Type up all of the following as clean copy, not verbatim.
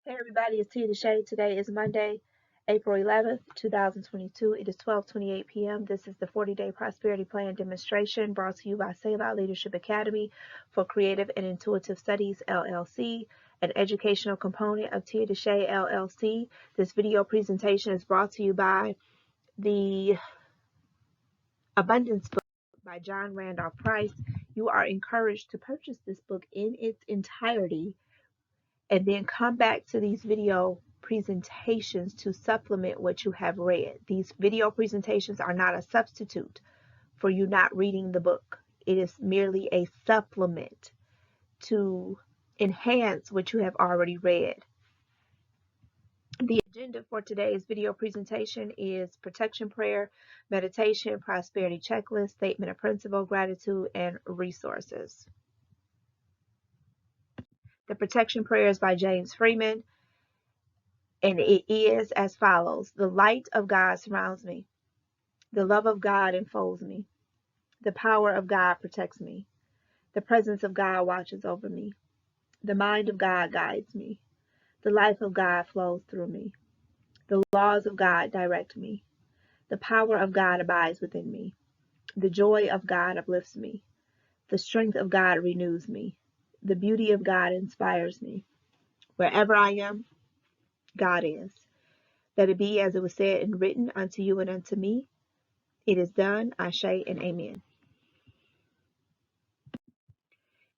Hey everybody, it's Tia DeShay. Today is Monday, April 11th, 2022. It is 12:28 p.m. This is the 40-day prosperity plan demonstration brought to you by Selah Leadership Academy for Creative and Intuitive Studies, LLC, an educational component of Tia DeShay, LLC. This video presentation is brought to you by the Abundance Book by John Randolph Price. You are encouraged to purchase this book in its entirety and then come back to these video presentations to supplement what you have read. These video presentations are not a substitute for you not reading the book. It is merely a supplement to enhance what you have already read. The agenda for today's video presentation is protection prayer, meditation, prosperity checklist, statement of principle, gratitude, and resources. The protection prayer is by James Freeman. And it is as follows. The light of God surrounds me. The love of God enfolds me. The power of God protects me. The presence of God watches over me. The mind of God guides me. The life of God flows through me. The laws of God direct me. The power of God abides within me. The joy of God uplifts me. The strength of God renews me. The beauty of God inspires me. Wherever I am, God is. Let it be as it was said and written unto you and unto me. It is done, Ashe, and Amen.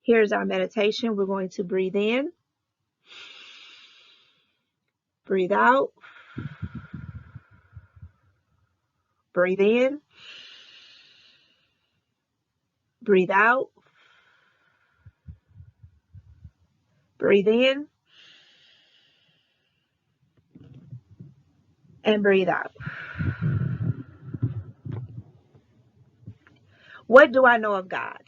Here's our meditation. We're going to breathe in, breathe out, breathe in, breathe out, breathe in, and breathe out. What do I know of God?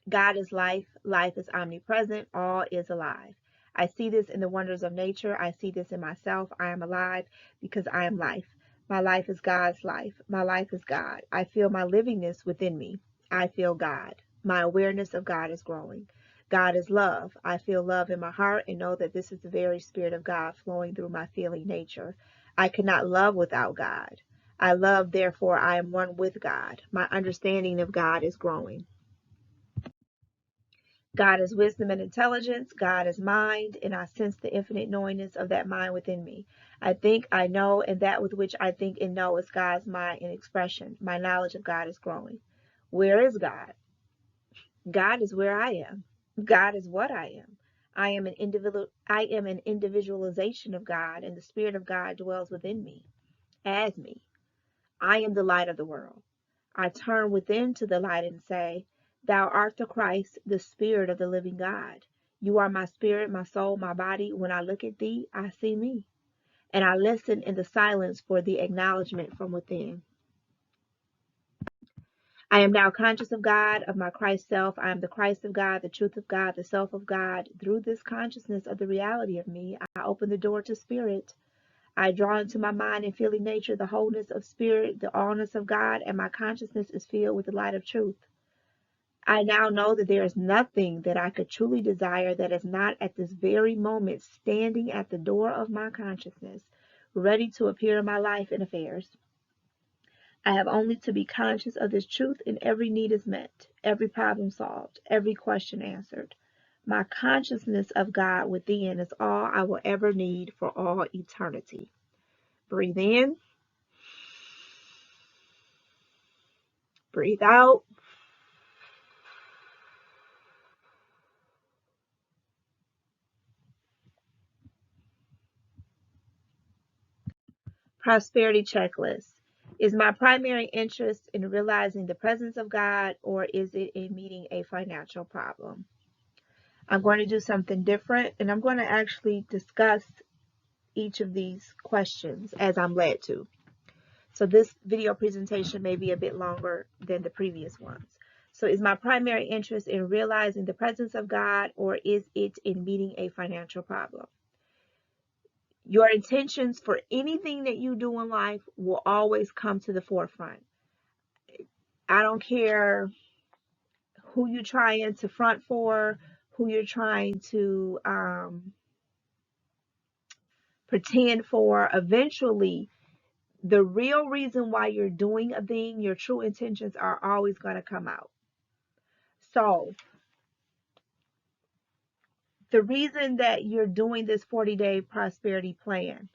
God is life. Life is omnipresent. All is alive. I see this in the wonders of nature. I see this in myself. I am alive because I am life. My life is God's life. My life is God. I feel my livingness within me. I feel God. My awareness of God is growing. God is love. I feel love in my heart and know that this is the very Spirit of God flowing through my feeling nature. I cannot love without God. I love, therefore I am one with God. My understanding of God is growing. God is wisdom and intelligence. God is mind, and I sense the infinite knowingness of that mind within me. I think, I know, and that with which I think and know is God's mind in expression. My knowledge of God is growing. Where is God? God is where I am. God is what I am. I am an individualization of God, and the Spirit of God dwells within me, as me. I am the light of the world. I turn within to the light and say, Thou art the Christ, the Spirit of the living God. You are my spirit, my soul, my body. When I look at thee, I see me. And I listen in the silence for the acknowledgement from within. I am now conscious of God, of my Christ self. I am the Christ of God, the truth of God, the self of God. Through this consciousness of the reality of me, I open the door to spirit. I draw into my mind and feeling nature the wholeness of spirit, the allness of God, and my consciousness is filled with the light of truth. I now know that there is nothing that I could truly desire that is not at this very moment standing at the door of my consciousness, ready to appear in my life and affairs. I have only to be conscious of this truth, and every need is met, every problem solved, every question answered. My consciousness of God within is all I will ever need for all eternity. Breathe in, breathe out. Prosperity checklist. Is my primary interest in realizing the presence of God, or is it in meeting a financial problem? I'm going to do something different, and I'm going to actually discuss each of these questions as I'm led to. So this video presentation may be a bit longer than the previous ones. So is my primary interest in realizing the presence of God, or is it in meeting a financial problem? Your intentions for anything that you do in life will always come to the forefront. I don't care who you're trying to front for, who you're trying to pretend for. Eventually, the real reason why you're doing a thing, your true intentions are always going to come out. So the reason that you're doing this 40-day prosperity plan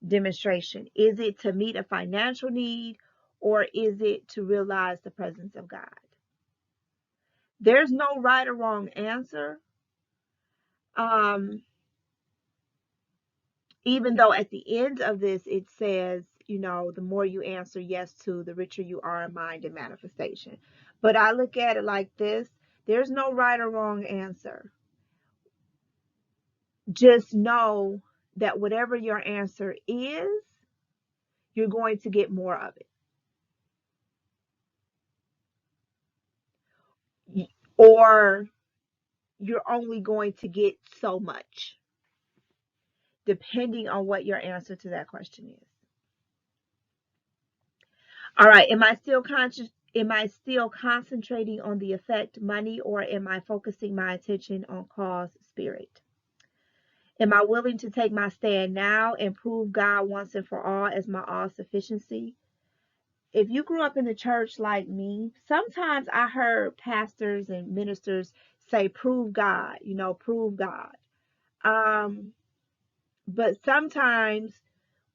demonstration, is it to meet a financial need, or is it to realize the presence of God? There's no right or wrong answer. Even though at the end of this it says, the more you answer yes to, the richer you are in mind and manifestation. But I look at it like this: there's no right or wrong answer. Just know that whatever your answer is, you're going to get more of it, or you're only going to get so much, depending on what your answer to that question is. All right, am I still conscious? Am I still concentrating on the effect, money, or am I focusing my attention on cause, spirit? Am I willing to take my stand now and prove God once and for all as my all sufficiency? If you grew up in the church like me, sometimes I heard pastors and ministers say, prove God, prove God. But sometimes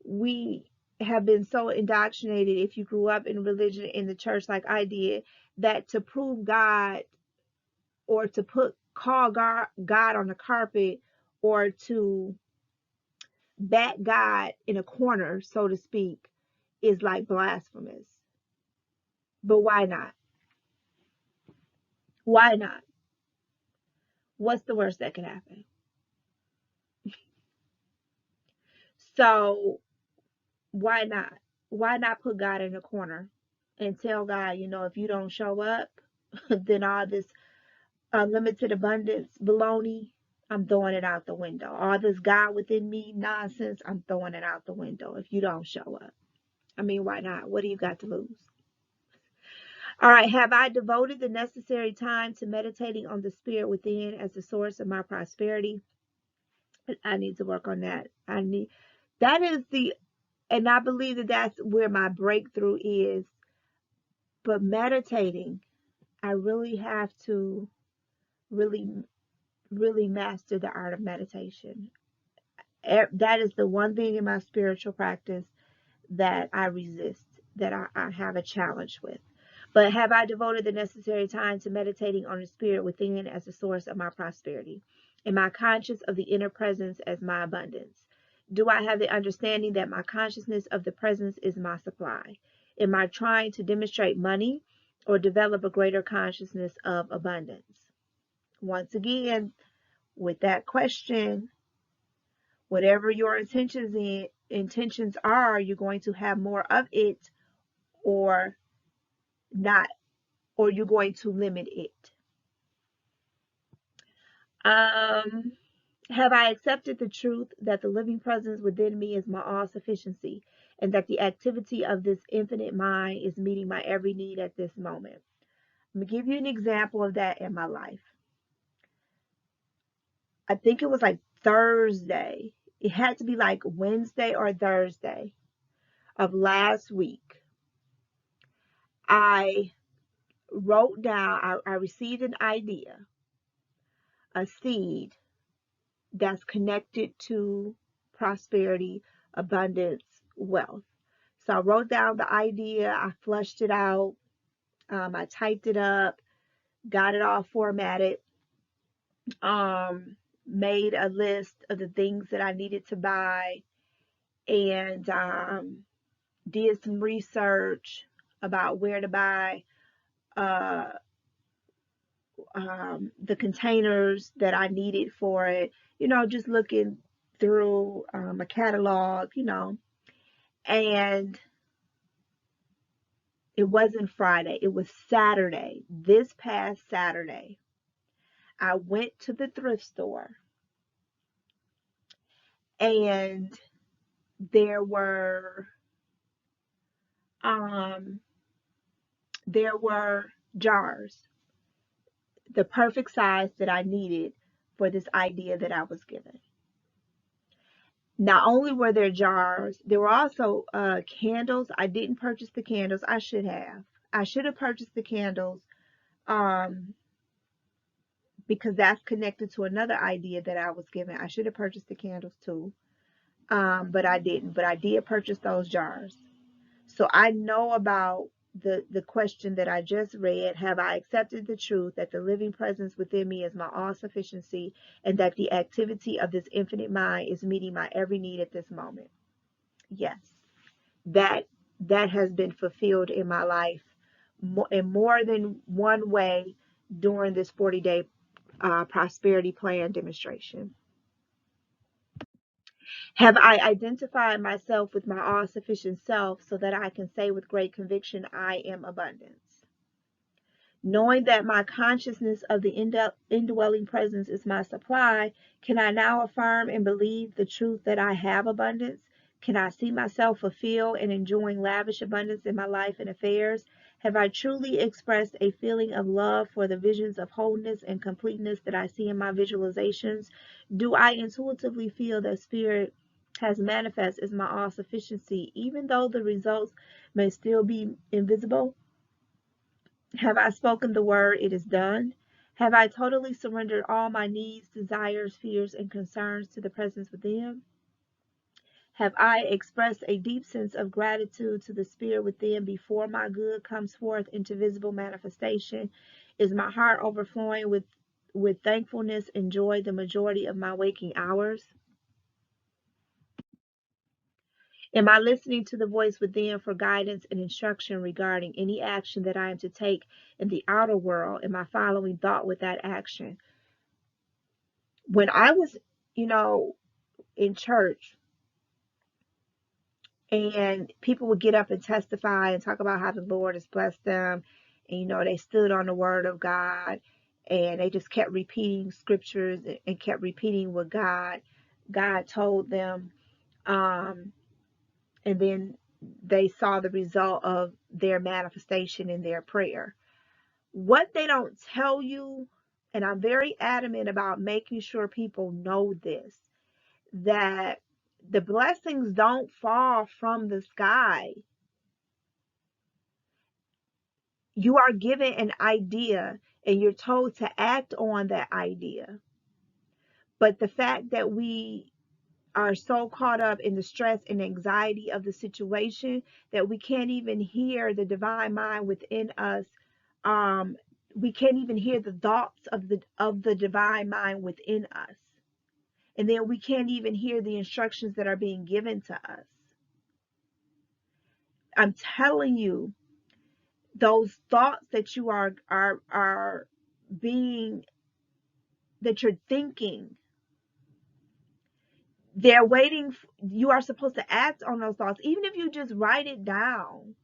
we have been so indoctrinated, if you grew up in religion in the church like I did, that to prove God, or to call God on the carpet, or to back God in a corner, so to speak, is like blasphemous. But why not? Why not? What's the worst that can happen? So why not? Why not put God in a corner and tell God, if you don't show up, then all this unlimited abundance baloney, I'm throwing it out the window. All this God within me nonsense, I'm throwing it out the window if you don't show up. I mean, why not? What do you got to lose? All right, have I devoted the necessary time to meditating on the spirit within as the source of my prosperity? I need to work on that. That is and I believe that that's where my breakthrough is. But meditating, I really have to really, really master the art of meditation. That is the one thing in my spiritual practice that I resist, that I have a challenge with. But have I devoted the necessary time to meditating on the spirit within as the source of my prosperity? Am I conscious of the inner presence as my abundance? Do I have the understanding that my consciousness of the presence is my supply? Am I trying to demonstrate money or develop a greater consciousness of abundance? Once again, with that question, whatever your intentions are, you're going to have more of it, or not, or you're going to limit it. Have I accepted the truth that the living presence within me is my all sufficiency, and that the activity of this infinite mind is meeting my every need at this moment? I'm going to give you an example of that in my life. I think it was like Thursday. It had to be like Wednesday or Thursday of last week. I wrote down, I received an idea, a seed that's connected to prosperity, abundance, wealth. So I wrote down the idea, I flushed it out, I typed it up, got it all formatted, made a list of the things that I needed to buy, and did some research about where to buy the containers that I needed for it, just looking through a catalog, and it wasn't Friday, it was Saturday. This past Saturday, I went to the thrift store, and there were um there were jars, the perfect size that I needed for this idea that I was given. Not only were there jars, there were also candles. I didn't purchase the candles. I should have. I should have purchased the candles um, because that's connected to another idea that I was given. I should have purchased the candles too, but I didn't. But I did purchase those jars. So I know about the question that I just read. Have I accepted the truth that the living presence within me is my all sufficiency, and that the activity of this infinite mind is meeting my every need at this moment? Yes, that that has been fulfilled in my life in more than one way during this 40-day prosperity plan demonstration. Have I identified myself with my all sufficient self so that I can say with great conviction, I am abundance? Knowing that my consciousness of the indwelling presence is my supply, can I now affirm and believe the truth that I have abundance? Can I see myself fulfilled and enjoying lavish abundance in my life and affairs? Have I truly expressed a feeling of love for the visions of wholeness and completeness that I see in my visualizations? Do I intuitively feel that spirit has manifest as my all sufficiency, even though the results may still be invisible? Have I spoken the word, it is done? Have I totally surrendered all my needs, desires, fears, and concerns to the presence within? Have I expressed a deep sense of gratitude to the spirit within before my good comes forth into visible manifestation? Is my heart overflowing with thankfulness and joy the majority of my waking hours? Am I listening to the voice within for guidance and instruction regarding any action that I am to take in the outer world? Am I following thought with that action? When I was, you know, in church and people would get up and testify and talk about how the Lord has blessed them, and, they stood on the word of God and they just kept repeating scriptures and kept repeating what God told them. And then they saw the result of their manifestation in their prayer. What they don't tell you, and I'm very adamant about making sure people know this, that the blessings don't fall from the sky. You are given an idea and you're told to act on that idea. But the fact that we are so caught up in the stress and anxiety of the situation that we can't even hear the divine mind within us. Um, we can't even hear the thoughts of the divine mind within us. And then we can't even hear the instructions that are being given to us. I'm telling you, those thoughts that you are being, that you're thinking, they're waiting. You are supposed to act on those thoughts. Even if you just write it down,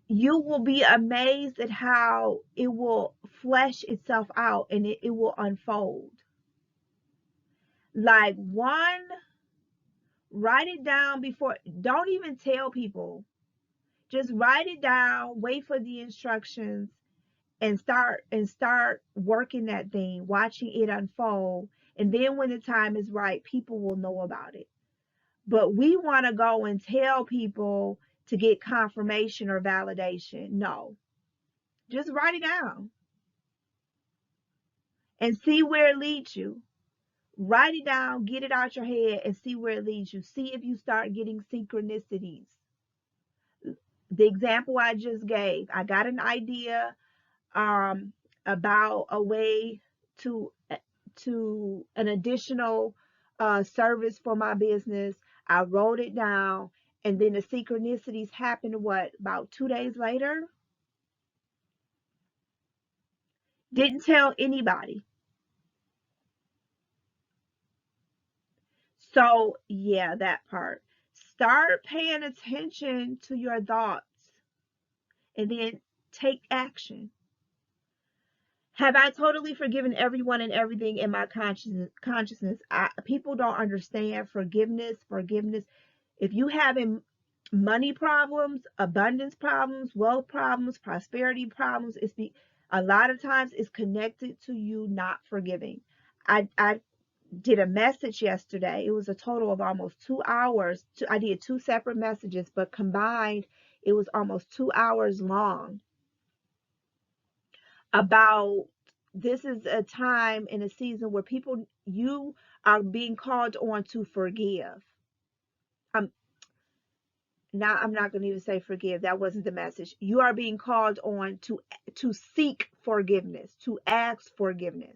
you will be amazed at how it will flesh itself out and it will unfold. Like, one, write it down before, don't even tell people. Just write it down, wait for the instructions, and start working that thing, watching it unfold. And then when the time is right, people will know about it. But we want to go and tell people to get confirmation or validation. No, just write it down and see where it leads you. Write it down, get it out your head, and see where it leads you. See if you start getting synchronicities. The example I just gave, I got an idea about a way to an additional service for my business. I wrote it down, and then the synchronicities happened. What, about 2 days later? Didn't tell anybody. So yeah, that part. Start paying attention to your thoughts and then take action. Have I totally forgiven everyone and everything in my consciousness? People don't understand forgiveness. If you having money problems, abundance problems, wealth problems, prosperity problems, a lot of times it's connected to you not forgiving. I did a message yesterday. It was a total of almost 2 hours. I did 2 separate messages, but combined, it was almost 2 hours long about this is a time in a season where people, you are being called on to forgive. Now I'm not going to even say forgive. That wasn't the message. You are being called on to seek forgiveness, to ask forgiveness.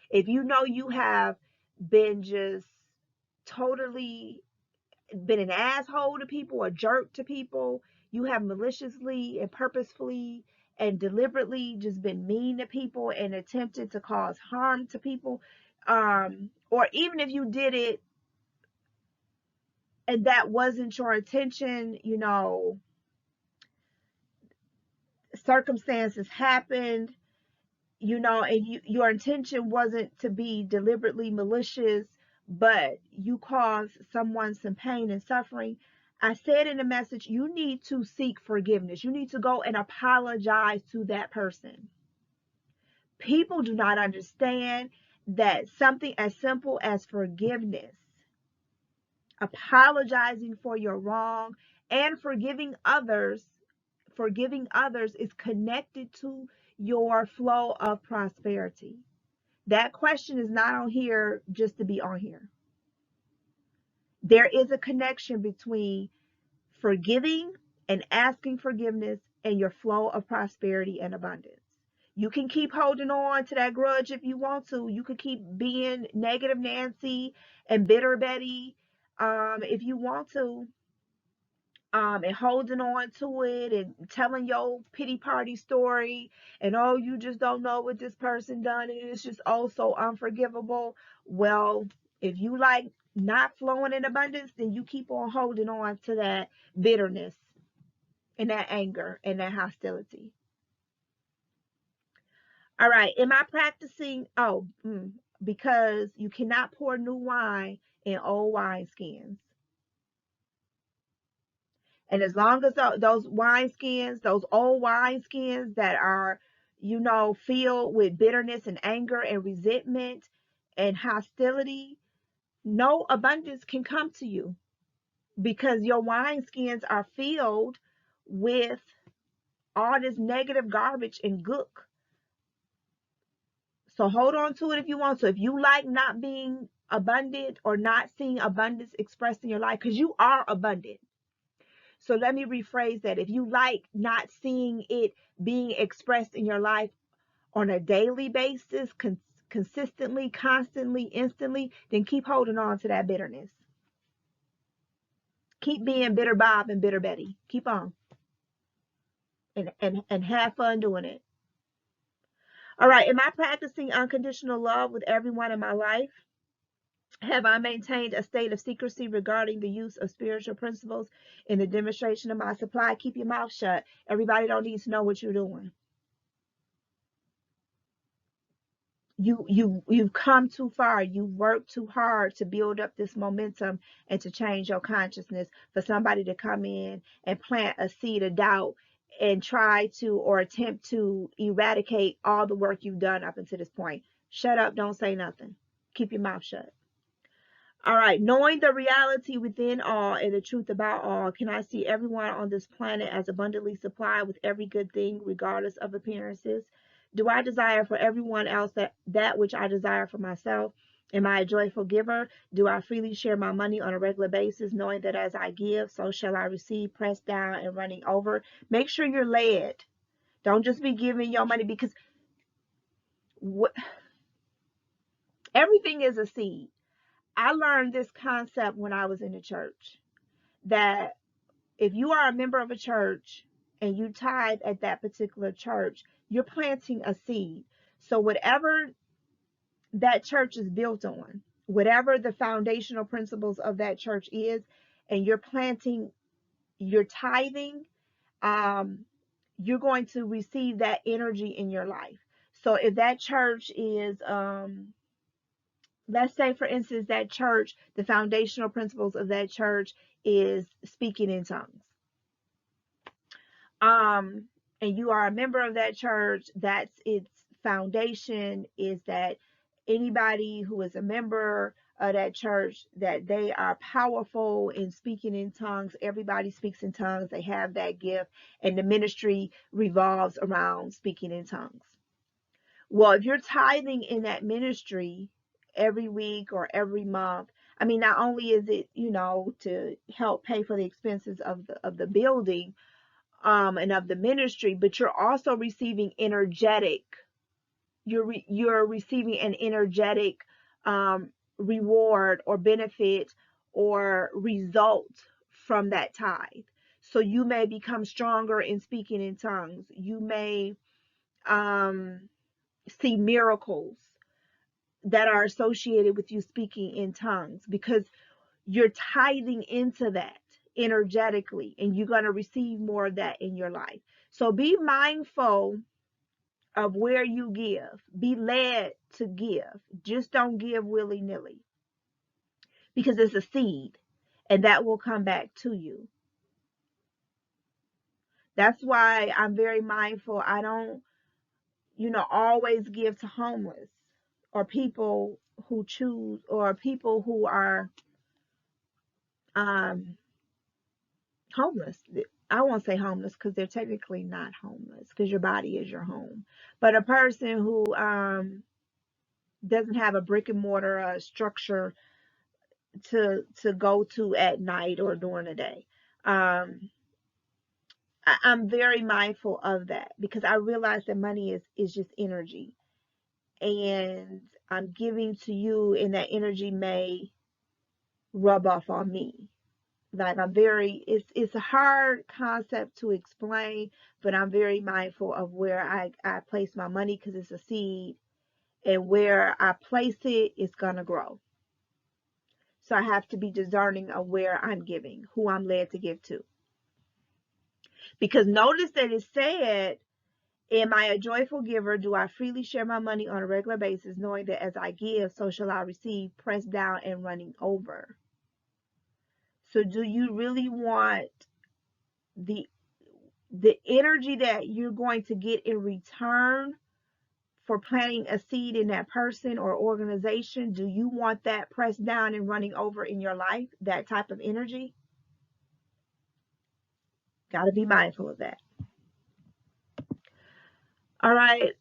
If you know you have been just totally been an asshole to people, a jerk to people, you have maliciously and purposefully and deliberately just been mean to people and attempted to cause harm to people, or even if you did it and that wasn't your intention, you know, circumstances happened, you know, and your intention wasn't to be deliberately malicious, but you caused someone some pain and suffering. I said in the message, you need to seek forgiveness. You need to go and apologize to that person. People do not understand that something as simple as forgiveness, apologizing for your wrong, and forgiving others is connected to your flow of prosperity. That question is not on here just to be on here. There is a connection between forgiving and asking forgiveness and your flow of prosperity and abundance. You can keep holding on to that grudge if you want to. You could keep being negative Nancy and bitter Betty if you want to. And holding on to it and telling your pity party story and oh, you just don't know what this person done and it's just oh so unforgivable. Well, if you like not flowing in abundance, then you keep on holding on to that bitterness and that anger and that hostility. All right, am I practicing? Because you cannot pour new wine in old wineskins. And as long as those wineskins, those old wineskins that are, you know, filled with bitterness and anger and resentment and hostility, no abundance can come to you because your wineskins are filled with all this negative garbage and gook. So hold on to it if you want to. If you like not being abundant or not seeing abundance expressed in your life, because you are abundant. So let me rephrase that. If you like not seeing it being expressed in your life on a daily basis, consistently, constantly, instantly, then keep holding on to that bitterness. Keep being bitter Bob and bitter Betty. Keep on. And have fun doing it. All right. Am I practicing unconditional love with everyone in my life? Have I maintained a state of secrecy regarding the use of spiritual principles in the demonstration of my supply? Keep your mouth shut. Everybody don't need to know what you're doing. You've come too far. You worked too hard to build up this momentum and to change your consciousness for somebody to come in and plant a seed of doubt and try to or attempt to eradicate all the work you've done up until this point. Shut up, don't say nothing. Keep your mouth shut. All right, knowing the reality within all and the truth about all, can I see everyone on this planet as abundantly supplied with every good thing, regardless of appearances? Do I desire for everyone else that which I desire for myself? Am I a joyful giver? Do I freely share my money on a regular basis, knowing that as I give, so shall I receive, pressed down and running over? Make sure you're led. Don't just be giving your money because everything is a seed. I learned this concept when I was in the church, that if you are a member of a church and you tithe at that particular church, you're planting a seed. So whatever that church is built on, whatever the foundational principles of that church is, and you're planting, you're tithing, you're going to receive that energy in your life. So if that church is, let's say for instance, that church, the foundational principles of that church is speaking in tongues. And you are a member of that church, that's its foundation, is that anybody who is a member of that church, that they are powerful in speaking in tongues. Everybody speaks in tongues. They have that gift, and the ministry revolves around speaking in tongues. Well, if you're tithing in that ministry every week or every month, I mean, not only is it, to help pay for the expenses of the building, and of the ministry, but you're also receiving energetic. You're receiving an energetic reward or benefit or result from that tithe. So you may become stronger in speaking in tongues. You may see miracles that are associated with you speaking in tongues, because you're tithing into that energetically, and you're going to receive more of that in your life. So be mindful of where you give. Be led to give. Just don't give willy-nilly, because it's a seed, and that will come back to you. That's why I'm very mindful. I don't, always give to homeless or people who choose, or people who are homeless. I won't say homeless, because they're technically not homeless, because your body is your home. But a person who doesn't have a brick and mortar structure to go to at night or during the day. I'm very mindful of that, because I realize that money is just energy, and I'm giving to you, and that energy may rub off on me. Like, it's a hard concept to explain, but I'm very mindful of where I place my money, because it's a seed, and where I place it, it's going to grow. So I have to be discerning of where I'm giving, who I'm led to give to. Because notice that it said, am I a joyful giver? Do I freely share my money on a regular basis, knowing that as I give, so shall I receive, pressed down and running over? So do you really want the energy that you're going to get in return for planting a seed in that person or organization? Do you want that pressed down and running over in your life, that type of energy? Got to be mindful of that. All right.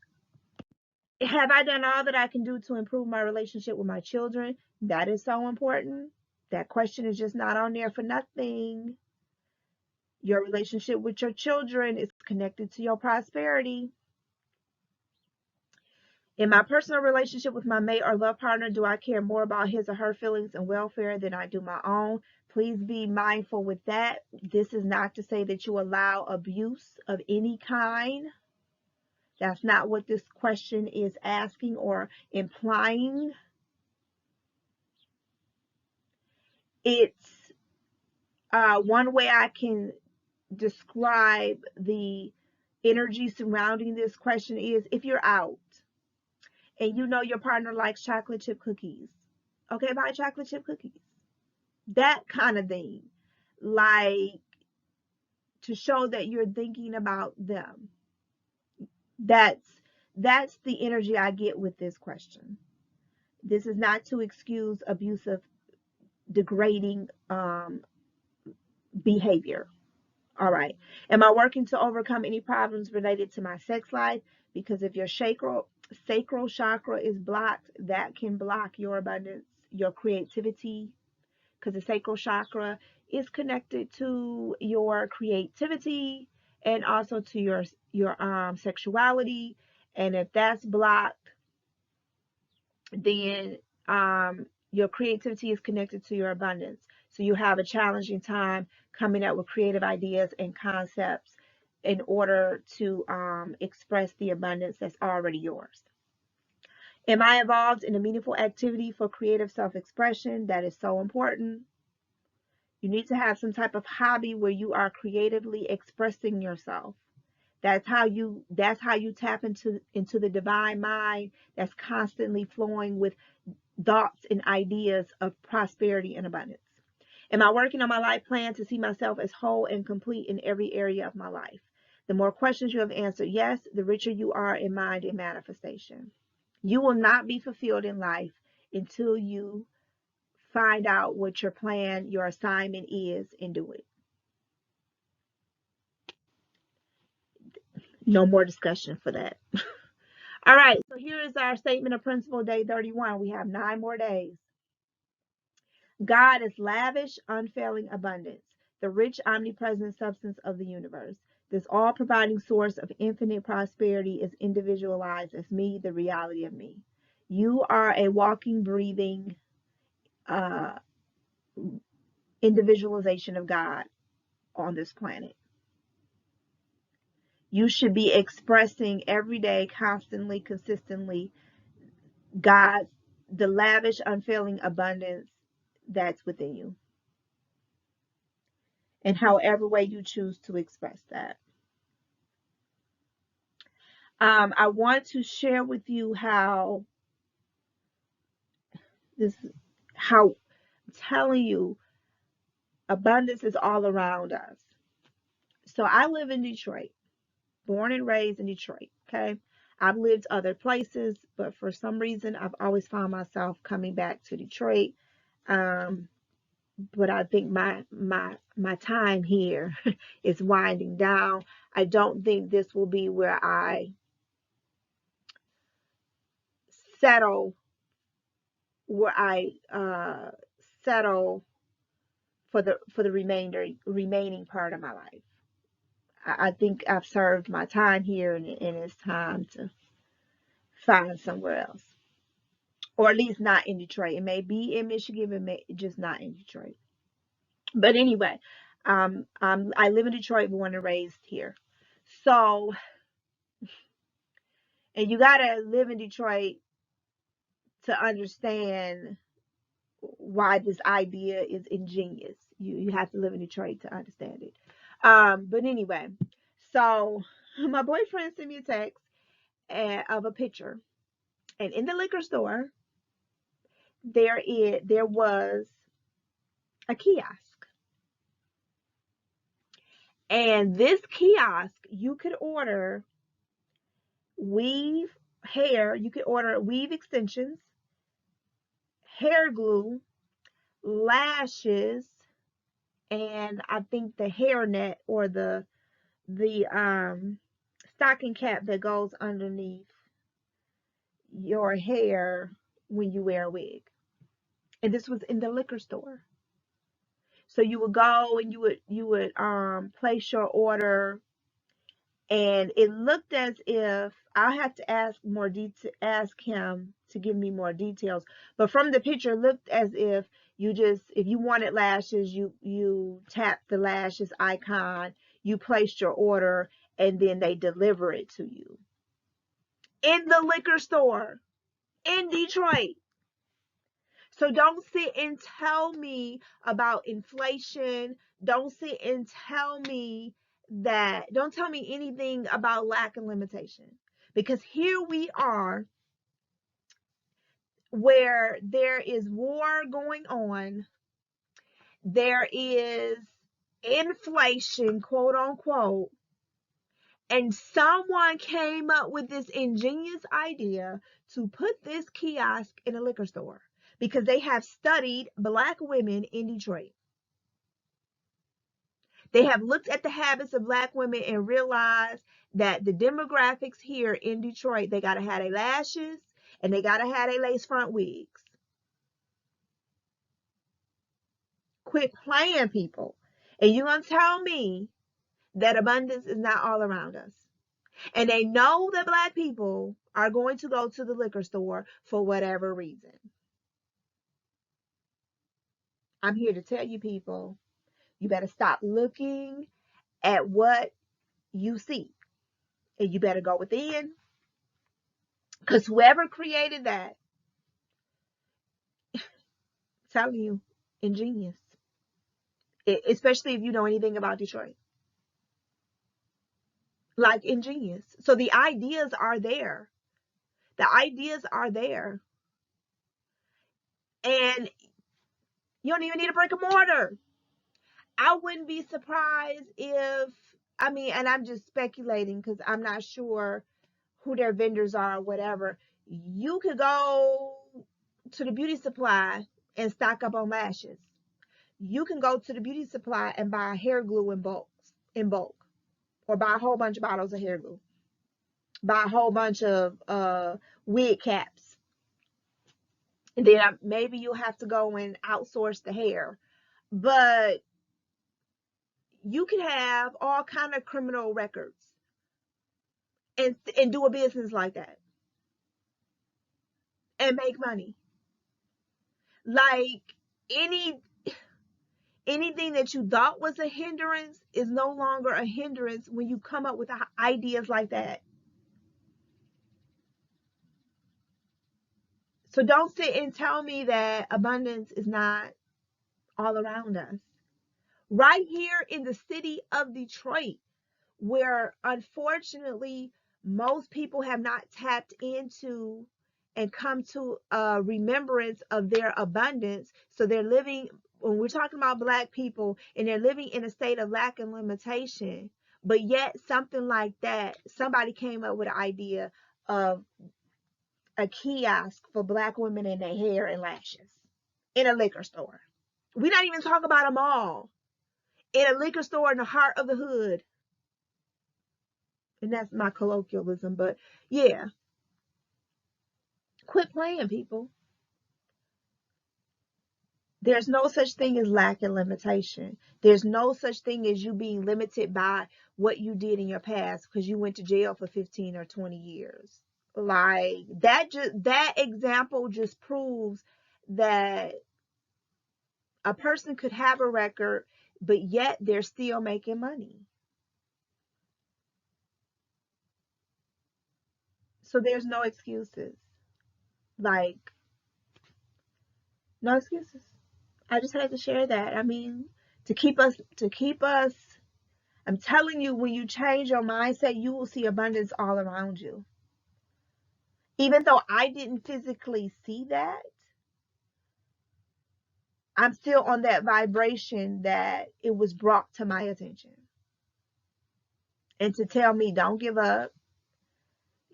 Have I done all that I can do to improve my relationship with my children? That is so important. That question is just not on there for nothing. Your relationship with your children is connected to your prosperity. In my personal relationship with my mate or love partner, do I care more about his or her feelings and welfare than I do my own? Please be mindful with that. This is not to say that you allow abuse of any kind. That's not what this question is asking or implying. It's one way I can describe the energy surrounding this question is, if you're out and you know your partner likes chocolate chip cookies, okay, buy chocolate chip cookies. That kind of thing, like, to show that you're thinking about them. That's the energy I get with this question. This is not to excuse abusive, degrading behavior. All right. Am I working to overcome any problems related to my sex life? Because if your sacral chakra is blocked, that can block your abundance, your creativity, because the sacral chakra is connected to your creativity and also to your sexuality. And if that's blocked, then your creativity is connected to your abundance. So you have a challenging time coming up with creative ideas and concepts in order to express the abundance that's already yours. Am I involved in a meaningful activity for creative self-expression? That is so important. You need to have some type of hobby where you are creatively expressing yourself. That's how you tap into the divine mind that's constantly flowing with thoughts and ideas of prosperity and abundance. Am I working on my life plan to see myself as whole and complete in every area of my life? The more questions you have answered yes, the richer you are in mind and manifestation. You will not be fulfilled in life until you find out what your plan, your assignment is, and do it. No more discussion for that. All right, so here is our statement of principle, day 31. We have 9 more days. God is lavish, unfailing abundance, the rich, omnipresent substance of the universe. This all providing source of infinite prosperity is individualized as me, the reality of me. You are a walking, breathing uh, individualization of God on this planet. You should be expressing every day, constantly, consistently, God's, the lavish, unfailing abundance that's within you. And however way you choose to express that. I want to share with you how I'm telling you, abundance is all around us. So I live in Detroit, born and raised in Detroit. Okay. I've lived other places, but for some reason, I've always found myself coming back to Detroit. Um, but I think my time here is winding down. I don't think this will be where I settle, where I settle for the remaining part of my life. I think I've served my time here, and it's time to find somewhere else, or at least not in Detroit. It may be in Michigan, but may just not in Detroit. But anyway, I live in Detroit, born and raised here. So, and you gotta live in Detroit to understand why this idea is ingenious. You have to live in Detroit to understand it. But anyway, so my boyfriend sent me a text of a picture, and in the liquor store there was a kiosk, and this kiosk you could order weave hair, you could order weave extensions, hair glue, lashes, and I think the hair net, or the stocking cap that goes underneath your hair when you wear a wig. And this was in the liquor store. So you would go and you would place your order, and it looked as if I'll have to ask him to give me more details. But from the picture, it looked as if if you wanted lashes, you tap the lashes icon, you placed your order, and then they deliver it to you in the liquor store in Detroit. So don't sit and tell me about inflation. Don't sit and don't tell me anything about lack and limitation. Because here we are, where there is war going on, there is inflation, quote unquote, and someone came up with this ingenious idea to put this kiosk in a liquor store because they have studied Black women in Detroit. They have looked at the habits of Black women and realized that the demographics here in Detroit, they got to have their lashes and they got to have their lace front wigs. Quit playing, people. And you're going to tell me that abundance is not all around us. And they know that Black people are going to go to the liquor store for whatever reason. I'm here to tell you, people, you better stop looking at what you see. And you better go within. Because whoever created that, I'm telling you, ingenious. Especially if you know anything about Detroit. Like, ingenious. So the ideas are there. The ideas are there. And you don't even need a brick and mortar. I wouldn't be surprised if, and I'm just speculating because I'm not sure who their vendors are or whatever. You could go to the beauty supply and stock up on lashes. You can go to the beauty supply and buy hair glue in bulk, or buy a whole bunch of bottles of hair glue, buy a whole bunch of wig caps, and then maybe you'll have to go and outsource the hair. But you can have all kind of criminal records and do a business like that and make money. Like any anything that you thought was a hindrance is no longer a hindrance when you come up with ideas like that. So don't sit and tell me that abundance is not all around us. Right here in the city of Detroit, where unfortunately most people have not tapped into and come to a remembrance of their abundance. So they're living, when we're talking about Black people, and they're living in a state of lack and limitation, but yet something like that, somebody came up with an idea of a kiosk for Black women in their hair and lashes in a liquor store. We're not even talking about a mall, in a liquor store in the heart of the hood. And that's my colloquialism, but yeah, quit playing, people. There's no such thing as lack and limitation. There's no such thing as you being limited by what you did in your past because you went to jail for 15 or 20 years. Like that example just proves that a person could have a record, but yet they're still making money. So there's no excuses. Like, no excuses. I just had to share that. I mean, to keep us, I'm telling you, when you change your mindset, you will see abundance all around you. Even though I didn't physically see that, I'm still on that vibration that it was brought to my attention. And to tell me, don't give up.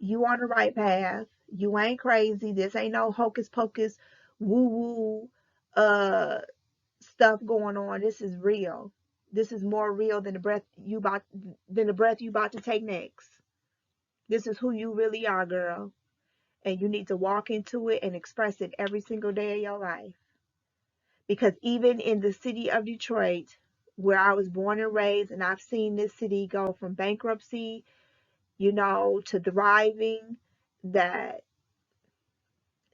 You on the right path. You ain't crazy. This ain't no hocus pocus, woo woo, stuff going on. This is real. This is more real than the breath you about to take next. This is who you really are, girl. And you need to walk into it and express it every single day of your life. Because even in the city of Detroit, where I was born and raised, and I've seen this city go from bankruptcy, to thriving, that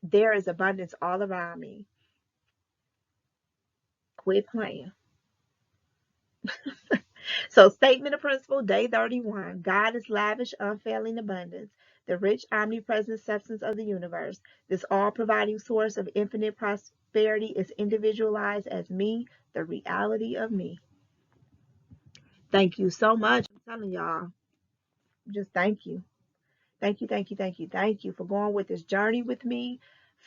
there is abundance all around me. Quit playing. So, statement of principle, day 31. God is lavish, unfailing abundance, the rich, omnipresent substance of the universe. This all-providing source of infinite prosperity is individualized as me, the reality of me. Thank you so much. I'm telling y'all, just thank you. Thank you, thank you, thank you, thank you for going with this journey with me,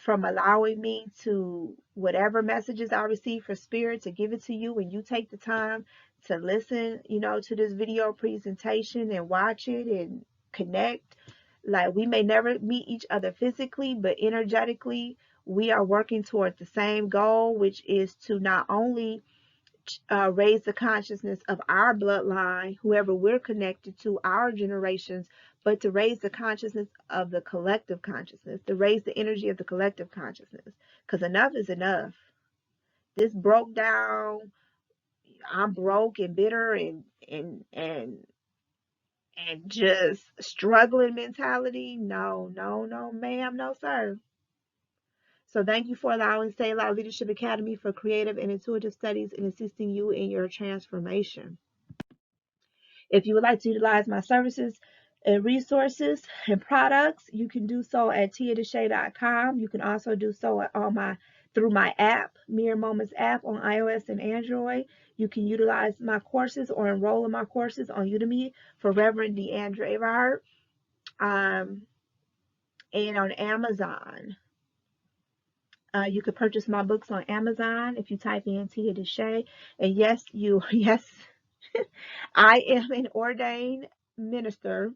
from allowing me to, whatever messages I receive for spirit, to give it to you, and you take the time to listen, to this video presentation and watch it and connect. Like, we may never meet each other physically, but energetically, we are working toward the same goal, which is to not only raise the consciousness of our bloodline, whoever we're connected to, our generations, but to raise the consciousness of the collective consciousness, to raise the energy of the collective consciousness. Because enough is enough. This broke down, I'm broke and bitter and just struggling mentality. No, no, no, ma'am, no, sir. So thank you for allowing Stay Alive Leadership Academy for creative and intuitive studies in assisting you in your transformation. If you would like to utilize my services and resources and products, you can do so at tiadeshay.com. You can also do so through my app, Mirror Moments app, on iOS and Android. You can utilize my courses or enroll in my courses on Udemy for Reverend DeAndre Everhart, and on Amazon. You could purchase my books on Amazon if you type in Tia DeShay. And yes, I am an ordained minister.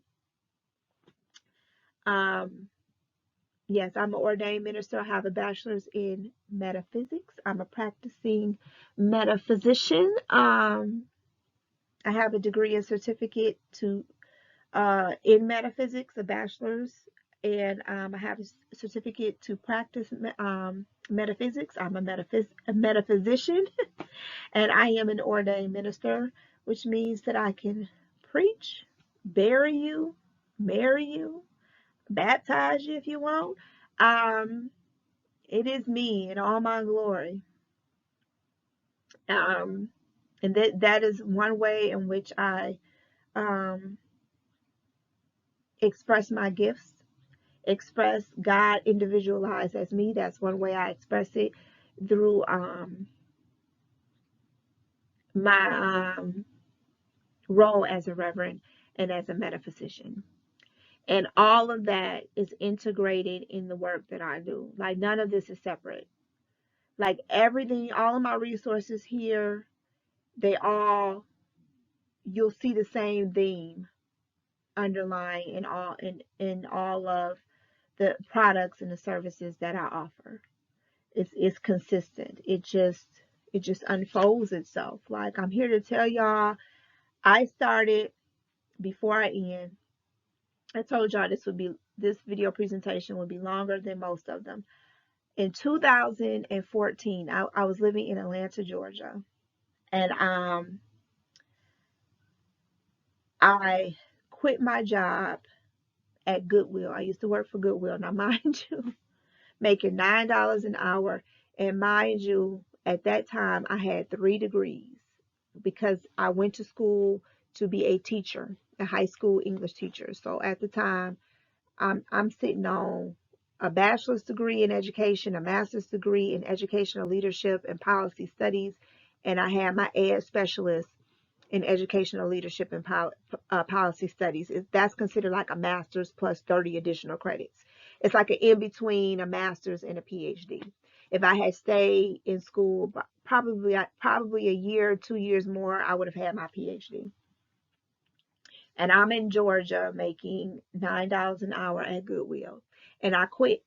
Yes, I'm an ordained minister. I have a bachelor's in metaphysics. I'm a practicing metaphysician. I have a degree and certificate to in metaphysics, a bachelor's, and I have a certificate to practice metaphysics. I'm a metaphysician, and I am an ordained minister, which means that I can preach, bury you, marry you, baptize you if you want. Um, it is me in all my glory. Um, and that is one way in which I um, express my gifts, express God individualized as me. That's one way I express it through my role as a reverend and as a metaphysician. And all of that is integrated in the work that I do. Like none of this is separate. Like everything, all of my resources here, they all, you'll see the same theme underlying in all of the products and the services that I offer. It's consistent. It just unfolds itself. Like I'm here to tell y'all, I started before I end. I told y'all this video presentation would be longer than most of them. In 2014, I was living in Atlanta, Georgia, and I quit my job at Goodwill. I used to work for Goodwill. Now, mind you, making $9 an hour, and mind you, at that time I had 3 degrees because I went to school to be a teacher, a high school English teacher. So at the time, I'm sitting on a bachelor's degree in education, a master's degree in educational leadership and policy studies, and I had my ed specialist in educational leadership and policy studies. That's considered like a master's plus 30 additional credits. It's like an in between a master's and a PhD. If I had stayed in school, probably a year, 2 years more, I would have had my PhD. And I'm in Georgia making $9 an hour at Goodwill, and I quit.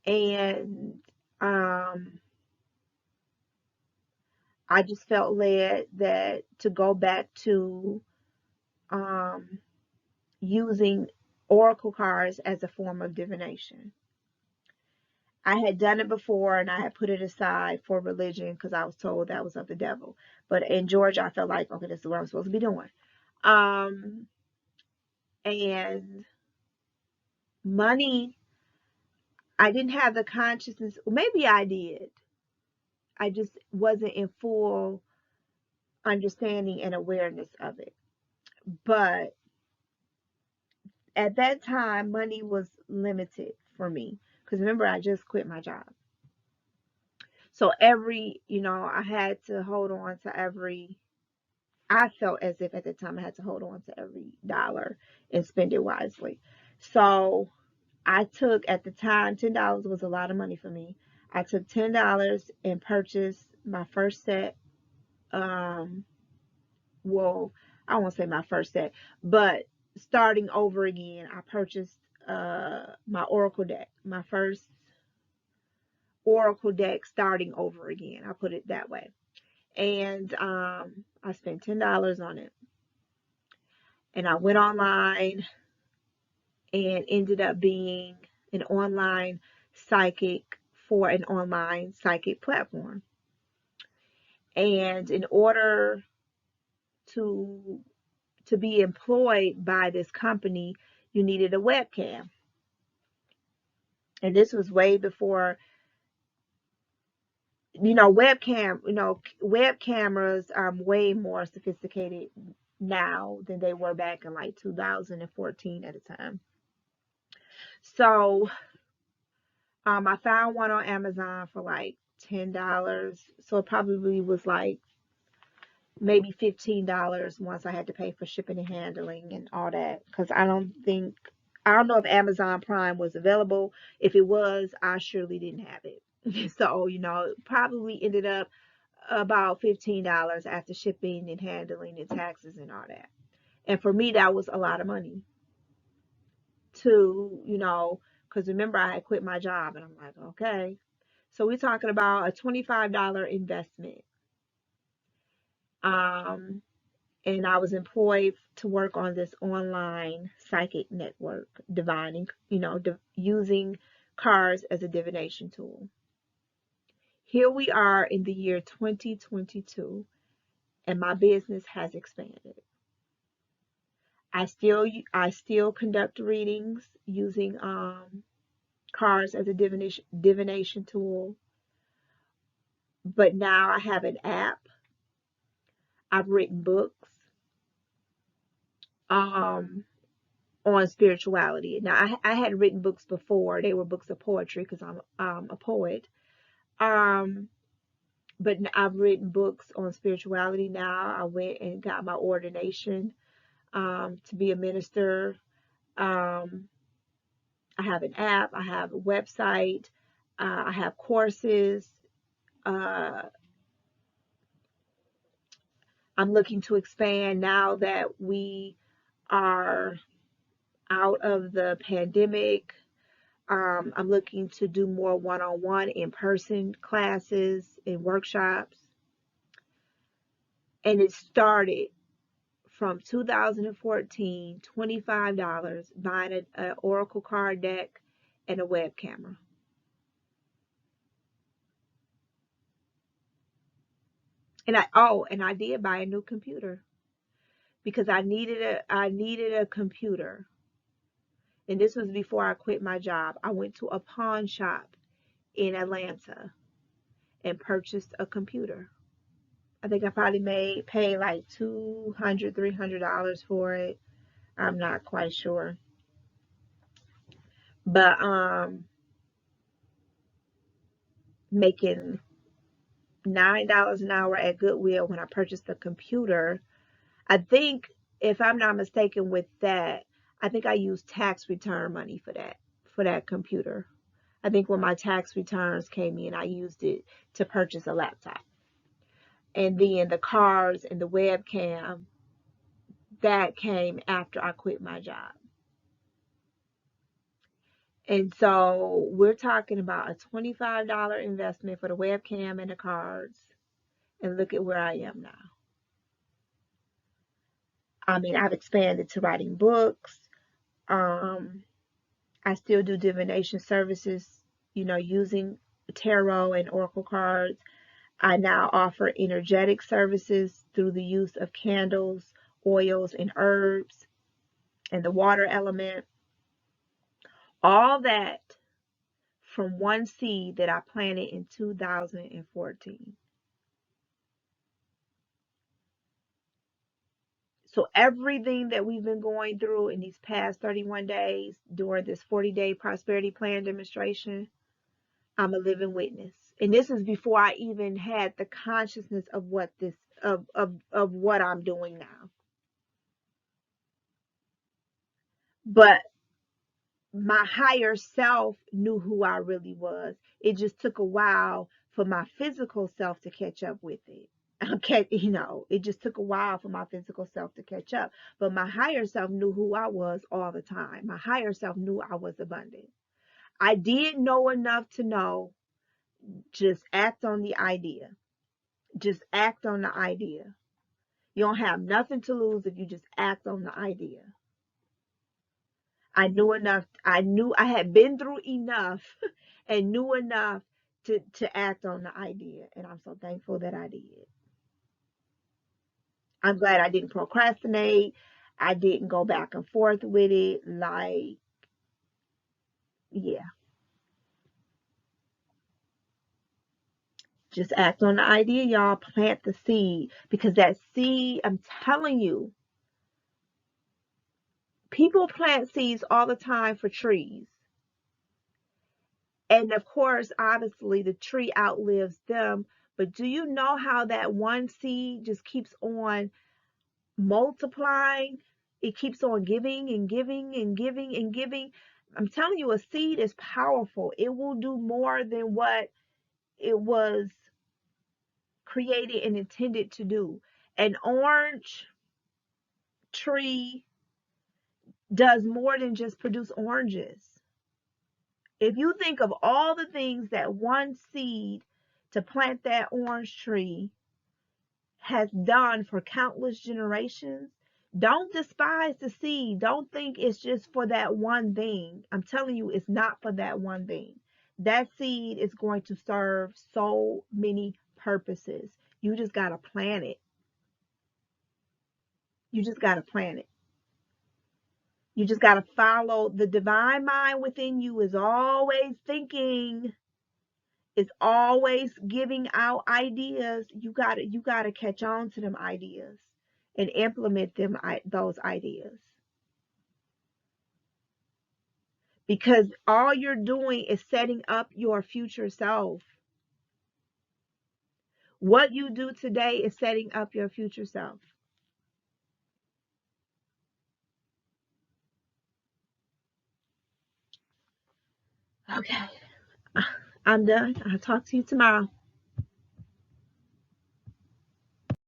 And I just felt led that to go back to um, using oracle cards as a form of divination. I had done it before and I had put it aside for religion because I was told that was of the devil. But in Georgia, I felt like, okay, this is what I'm supposed to be doing. And money, I didn't have the consciousness. Maybe I did. I just wasn't in full understanding and awareness of it. But at that time, money was limited for me. Because remember, I just quit my job. So I had to hold on to I felt as if at the time I had to hold on to every dollar and spend it wisely. So I took, at the time, $10 was a lot of money for me. I took $10 and purchased my first set. Well, I won't say my first set, but starting over again, I purchased my Oracle deck, my first Oracle deck starting over again. I put it that way. And I spent $10 on it. And I went online and ended up being an online psychic for an online psychic platform. And in order to be employed by this company, you needed a webcam. And this was way before, web cameras are way more sophisticated now than they were back in like 2014 at the time. So I found one on Amazon for like $10. So it probably was like maybe $15 once I had to pay for shipping and handling and all that. Because I don't know if Amazon Prime was available. If it was, I surely didn't have it. So, it probably ended up about $15 after shipping and handling and taxes and all that. And for me, that was a lot of money to, because because remember I had quit my job, and I'm like, okay. So we're talking about a $25 investment. Um, and I was employed to work on this online psychic network, divining, using cards as a divination tool. Here we are in the year 2022, and my business has expanded. I still conduct readings using cards as a divination tool, but now I have an app. I've written books on spirituality. Now I had written books before. They were books of poetry because I'm a poet. Um, but I've written books on spirituality now. I went and got my ordination to be a minister. Um, I have an app. I have a website. I have courses. Uh, I'm looking to expand now that we are out of the pandemic. I'm looking to do more one-on-one in-person classes and workshops. And it started from 2014, $25, buying an Oracle card deck and a web camera. And I did buy a new computer because I needed a computer. And this was before I quit my job. I went to a pawn shop in Atlanta and purchased a computer. I think I probably paid like $200, $300 for it. I'm not quite sure. But making $9 an hour at Goodwill when I purchased the computer. I think, if I'm not mistaken with that, I think I used tax return money for that computer. I think when my tax returns came in, I used it to purchase a laptop. And then the cards and the webcam, that came after I quit my job. And so we're talking about a $25 investment for the webcam and the cards. And look at where I am now. I mean, I've expanded to writing books. I still do divination services, using tarot and oracle cards. I now offer energetic services through the use of candles, oils, and herbs, and the water element. All that from one seed that I planted in 2014. So everything that we've been going through in these past 31 days during this 40-day prosperity plan demonstration, I'm a living witness. And this is before I even had the consciousness of what what I'm doing now. But my higher self knew who I really was. It just took a while for my physical self to catch up with it. Okay, it just took a while for my physical self to catch up. But my higher self knew who I was all the time. My higher self knew I was abundant. I did know enough to know, just act on the idea. Just act on the idea. You don't have nothing to lose if you just act on the idea. I knew enough. I knew I had been through enough and knew enough to act on the idea. And I'm so thankful that I did. I'm glad I didn't procrastinate. I didn't go back and forth with it. Like, yeah. Just act on the idea, y'all. Plant the seed. Because that seed, I'm telling you, people plant seeds all the time for trees. And of course, obviously, the tree outlives them. But do you know how that one seed just keeps on multiplying? It keeps on giving and giving and giving and giving. I'm telling you, a seed is powerful. It will do more than what it was created and intended to do. An orange tree does more than just produce oranges. If you think of all the things that one seed to plant that orange tree has done for countless generations, don't despise the seed. Don't think it's just for that one thing. I'm telling you, it's not for that one thing. That seed is going to serve so many purposes. You just got to plant it. You just got to plant it. You just got to follow. The divine mind within you is always thinking, is always giving out ideas. You got to catch on to them ideas and implement those ideas. Because all you're doing is setting up your future self. What you do today is setting up your future self. Okay, I'm done. I'll talk to you tomorrow.